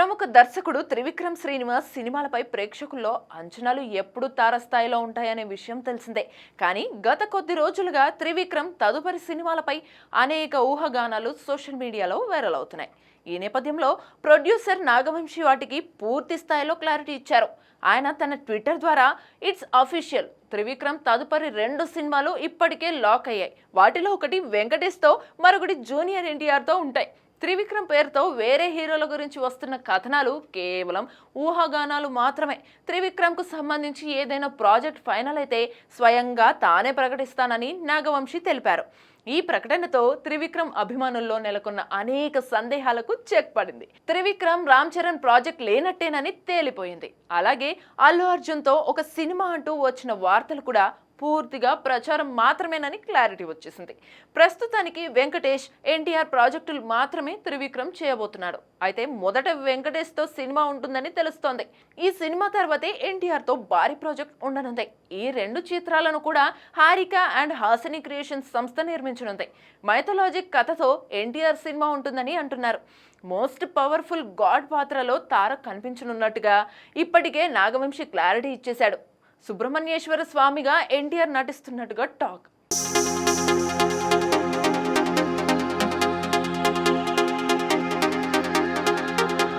ప్రముఖ దర్శకుడు త్రివిక్రమ్ శ్రీనివాస్ సినిమాలపై ప్రేక్షకుల్లో అంచనాలు ఎప్పుడూ తారస్థాయిలో ఉంటాయనే విషయం తెలిసిందే. కానీ గత కొద్ది రోజులుగా త్రివిక్రమ్ తదుపరి సినిమాలపై అనేక ఊహాగానాలు సోషల్ మీడియాలో వైరల్ అవుతున్నాయి. ఈ నేపథ్యంలో ప్రొడ్యూసర్ నాగవంశి వాటికి పూర్తి స్థాయిలో క్లారిటీ ఇచ్చారు. ఆయన తన ట్విట్టర్ ద్వారా ఇట్స్ అఫీషియల్, త్రివిక్రమ్ తదుపరి 2 సినిమాలు ఇప్పటికే లాక్ అయ్యాయి. వాటిలో ఒకటి వెంకటేష్తో, మరొకటి జూనియర్ ఎన్టీఆర్తో ఉంటాయి. త్రివిక్రమ్ పేరుతో వేరే హీరోల గురించి వస్తున్న కథనాలు కేవలం ఊహాగానాలు మాత్రమే. త్రివిక్రమ్కు సంబంధించి ఏదైనా ప్రాజెక్ట్ ఫైనల్ అయితే స్వయంగా తానే ప్రకటిస్తానని నాగవంశి తెలిపారు. ఈ ప్రకటనతో త్రివిక్రమ్ అభిమానుల్లో నెలకొన్న అనేక సందేహాలకు చెక్ పడింది. త్రివిక్రమ్ రామ్ చరణ్ ప్రాజెక్ట్ లేనట్టేనని తేలిపోయింది. అలాగే అల్లు అర్జున్తో ఒక సినిమా అంటూ వచ్చిన వార్తలు కూడా పూర్తిగా ప్రచారం మాత్రమేనని క్లారిటీ వచ్చేసింది. ప్రస్తుతానికి వెంకటేష్, ఎన్టీఆర్ ప్రాజెక్టులు మాత్రమే త్రివిక్రమ్ చేయబోతున్నాడు. అయితే మొదట వెంకటేష్తో సినిమా ఉంటుందని తెలుస్తోంది. ఈ సినిమా తర్వాతే ఎన్టీఆర్తో భారీ ప్రాజెక్ట్ ఉండనుంది. ఈ 2 చిత్రాలను కూడా హారిక అండ్ హాసిని క్రియేషన్స్ సంస్థ నిర్మించనుంది. మైథలాజిక్ కథతో ఎన్టీఆర్ సినిమా ఉంటుందని అంటున్నారు. మోస్ట్ పవర్ఫుల్ గాడ్ పాత్రలో తారక్ కనిపించనున్నట్టుగా ఇప్పటికే నాగవంశి క్లారిటీ ఇచ్చేశాడు. సుబ్రహ్మణ్యేశ్వర స్వామిగా ఎన్టీఆర్ నటిస్తున్నట్టుగా టాక్.